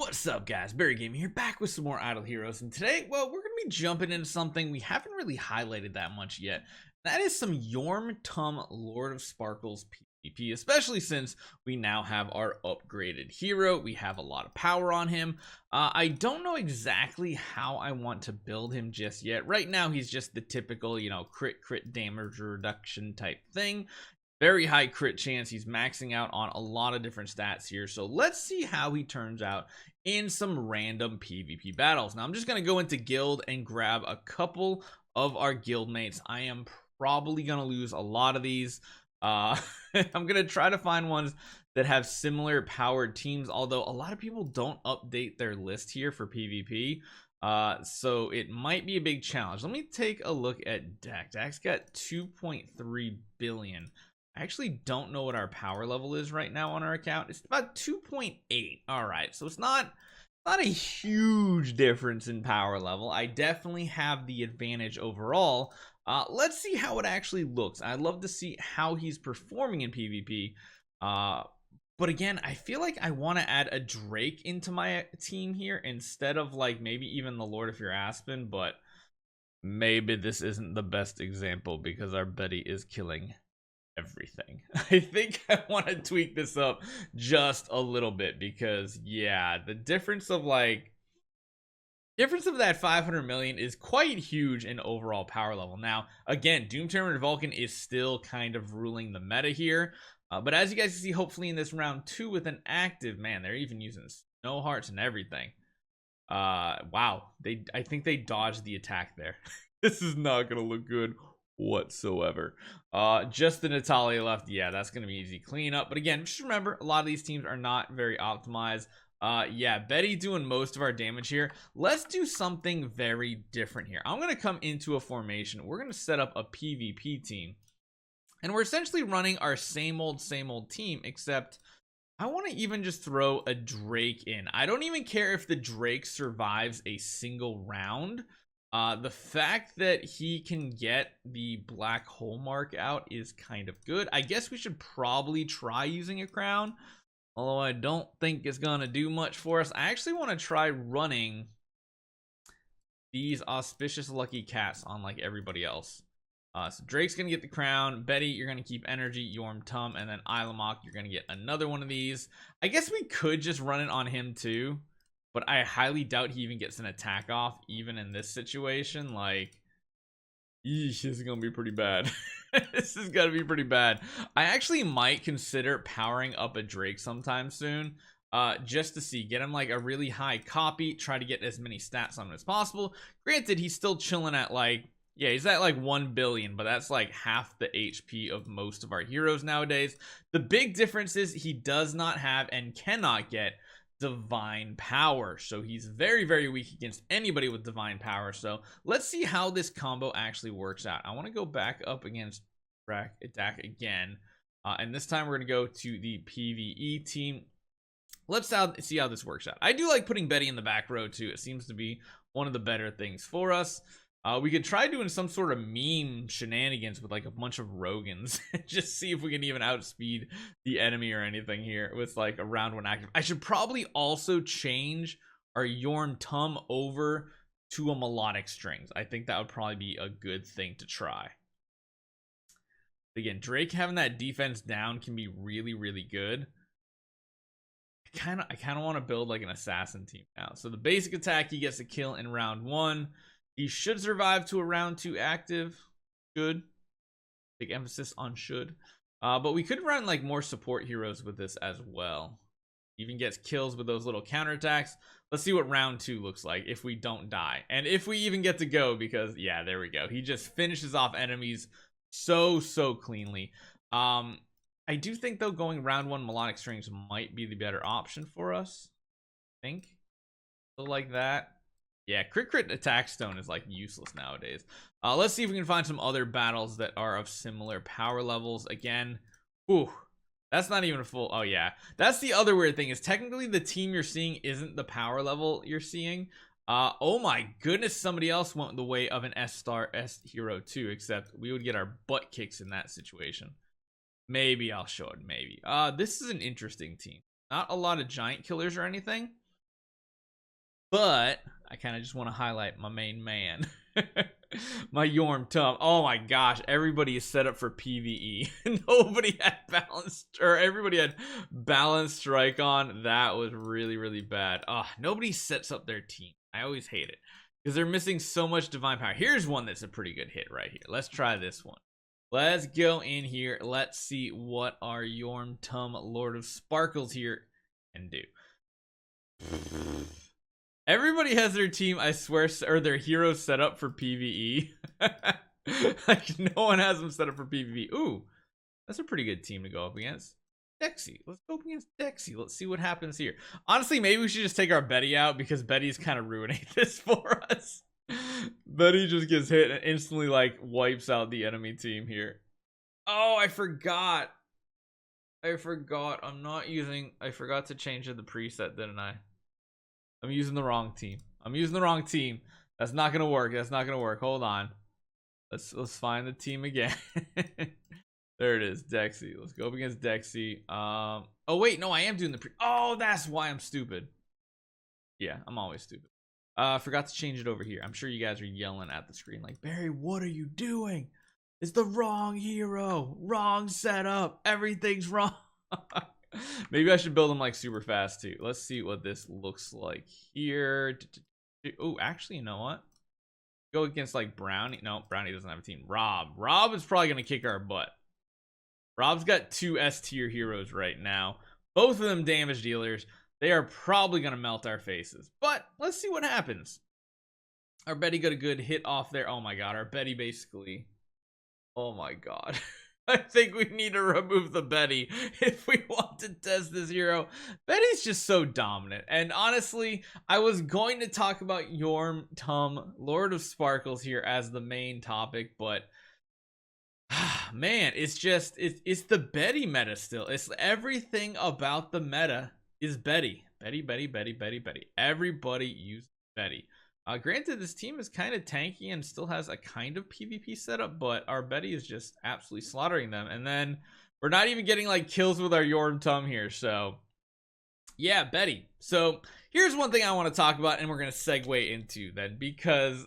What's up, guys? Barry Gaming here, back with some more Idle Heroes, and today, well, we're going to be jumping into something we haven't really highlighted that much yet. That is some Yorm Tum Lord of Sparkles PvP, especially since we now have our upgraded hero. We have a lot of power on him. I don't know exactly how I want to build him just yet. Right now, he's just the typical, crit damage reduction type thing. Very high crit chance. He's maxing out on a lot of different stats here. So let's see how he turns out in some random PvP battles. Now I'm just going to go into guild and grab a couple of our guild mates. I am probably going to lose a lot of these. I'm going to try to find ones that have similar powered teams, although a lot of people don't update their list here for PvP. So it might be a big challenge. Let me take a look at Dak. Dak's got 2.3 billion. I actually don't know what our power level is right now on our account. It's about 2.8. All right, so it's not a huge difference in power level. I definitely have the advantage overall. Let's see how it actually looks. I'd love to see how he's performing in PvP. But again, I feel like I want to add a Drake into my team here instead of like maybe even the Lord of your Aspen. But maybe this isn't the best example because our Betty is killing everything. I think I want to tweak this up just a little bit because yeah, the difference of that 500 million is quite huge in overall power level. Now again, Doom Terminator Vulcan is still kind of ruling the meta here, but as you guys can see, hopefully in this round 2 with an active, man, they're even using snow hearts and everything. Wow, I think they dodged the attack there. This is not gonna look good whatsoever. Just the Natalia left. Yeah, that's gonna be easy cleanup. But again, just remember, a lot of these teams are not very optimized. Yeah, Betty doing most of our damage here. Let's do something very different here. I'm gonna come into a formation. We're gonna set up a PvP team, and we're essentially running our same old team, except I want to even just throw a Drake in. I don't even care if the Drake survives a single round. The fact that he can get the black hole mark out is kind of good. I guess we should probably try using a crown, although I don't think it's gonna do much for us. I actually want to try running these auspicious lucky cats on like everybody else. So Drake's gonna get the crown. Betty, you're gonna keep energy. Yorm Tum, and then Ilamok, you're gonna get another one of these. I guess we could just run it on him too, but I highly doubt he even gets an attack off, even in this situation. Like, yeesh, this is gonna be pretty bad. This is gonna be pretty bad. I actually might consider powering up a Drake sometime soon, just to see, get him like a really high copy, try to get as many stats on him as possible. Granted, he's still chilling at like, yeah, he's at like 1 billion, but that's like half the HP of most of our heroes nowadays. The big difference is he does not have and cannot get divine power, so he's very, very weak against anybody with divine power. So let's see how this combo actually works out. I want to go back up against Dak again, and this time we're going to go to the PvE team. Let's see how this works out. I do like putting Betty in the back row too. It seems to be one of the better things for us. We could try doing some sort of meme shenanigans with like a bunch of Rogans. Just see if we can even outspeed the enemy or anything here with like a round 1 active. I should probably also change our Yorm Tum over to a melodic strings. I think that would probably be a good thing to try. Again, Drake having that defense down can be really, really good. I kind of want to build like an assassin team now. So the basic attack, he gets a kill in round 1. He should survive to a round 2 active. Should. Big emphasis on should. But we could run like more support heroes with this as well. Even gets kills with those little counterattacks. Let's see what round 2 looks like if we don't die. And if we even get to go, because yeah, there we go. He just finishes off enemies so cleanly. I do think though going round 1 melodic strings might be the better option for us. I think. So like that. Yeah, crit attack stone is like useless nowadays. Let's see if we can find some other battles that are of similar power levels. Again, ooh, that's not even a full. Oh yeah, that's the other weird thing, is technically the team you're seeing isn't the power level you're seeing. Oh my goodness, somebody else went the way of an S hero too, except we would get our butt kicks in that situation. Maybe I'll show it. Maybe. This is an interesting team. Not a lot of giant killers or anything. But I kind of just want to highlight my main man. My Yorm Tum. Oh my gosh, everybody is set up for PvE. Nobody had balanced, or everybody had balanced strike on. That was really, really bad. Oh, nobody sets up their team. I always hate it because they're missing so much divine power. Here's one that's a pretty good hit right here. Let's try this one. Let's go in here. Let's see what our Yorm Tum Lord of Sparkles here can do. Everybody has their team, I swear, or their heroes set up for PvE. Like, no one has them set up for PvP. Ooh, that's a pretty good team to go up against. Dexy. Let's go up against Dexy. Let's see what happens here. Honestly, maybe we should just take our Betty out because Betty's kind of ruining this for us. Betty just gets hit and instantly, like, wipes out the enemy team here. Oh, I forgot. I forgot to change the preset, didn't I? I'm using the wrong team. That's not gonna work. Hold on. Let's find the team again. There it is, Dexy. Let's go up against Dexy. Oh wait, no, I am doing the oh, that's why I'm stupid. Yeah, I'm always stupid. Forgot to change it over here. I'm sure you guys are yelling at the screen like, Barry, what are you doing? It's the wrong hero. Wrong setup. Everything's wrong. Maybe I should build them like super fast too. Let's see what this looks like here. Oh, actually, you know what? Go against like Brownie. No, Brownie doesn't have a team. Rob is probably gonna kick our butt. Rob's got 2 S tier heroes right now. Both of them damage dealers. They are probably gonna melt our faces. But let's see what happens. Our Betty got a good hit off there. Oh my god, our Betty basically. Oh my god. I think we need to remove the Betty if we want to test this hero. Betty's just so dominant. And honestly, I was going to talk about Yorm Tum, Lord of Sparkles here as the main topic, but man, it's just, it's the Betty meta still. It's everything about the meta is Betty. Betty. Everybody uses Betty. Granted, this team is kind of tanky and still has a kind of PvP setup, but our Betty is just absolutely slaughtering them. And then we're not even getting like kills with our Yorm Tum here. So yeah, Betty. So here's one thing I want to talk about, and we're going to segue into then, because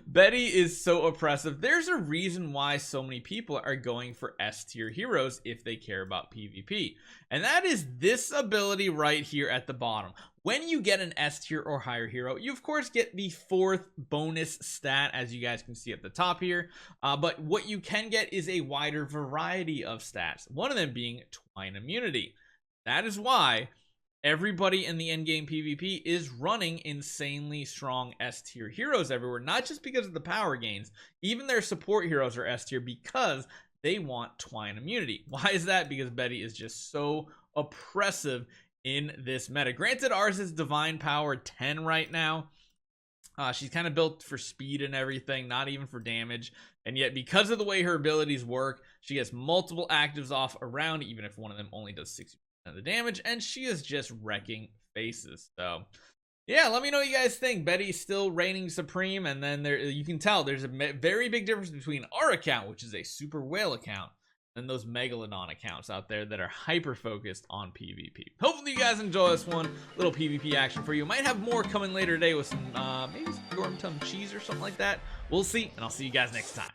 Betty is so oppressive. There's a reason why so many people are going for S tier heroes if they care about PvP. And that is this ability right here at the bottom. When you get an S tier or higher hero, you of course get the 4th bonus stat, as you guys can see at the top here. But what you can get is a wider variety of stats, one of them being Twine Immunity. That is why everybody in the endgame PvP is running insanely strong S tier heroes everywhere, not just because of the power gains. Even their support heroes are S tier because they want Twine Immunity. Why is that? Because Betty is just so oppressive in this meta. Granted, ours is divine power 10 right now. She's kind of built for speed and everything, not even for damage. And yet, because of the way her abilities work, she gets multiple actives off around, even if one of them only does 60% of the damage, and she is just wrecking faces. So yeah, let me know what you guys think. Betty's still reigning supreme, and then there you can tell there's a very big difference between our account, which is a super whale account, and those Megalodon accounts out there that are hyper focused on PvP. Hopefully you guys enjoy this one. Little PvP action for you. Might have more coming later today with some maybe some Yorm Tum cheese or something like that. We'll see, and I'll see you guys next time.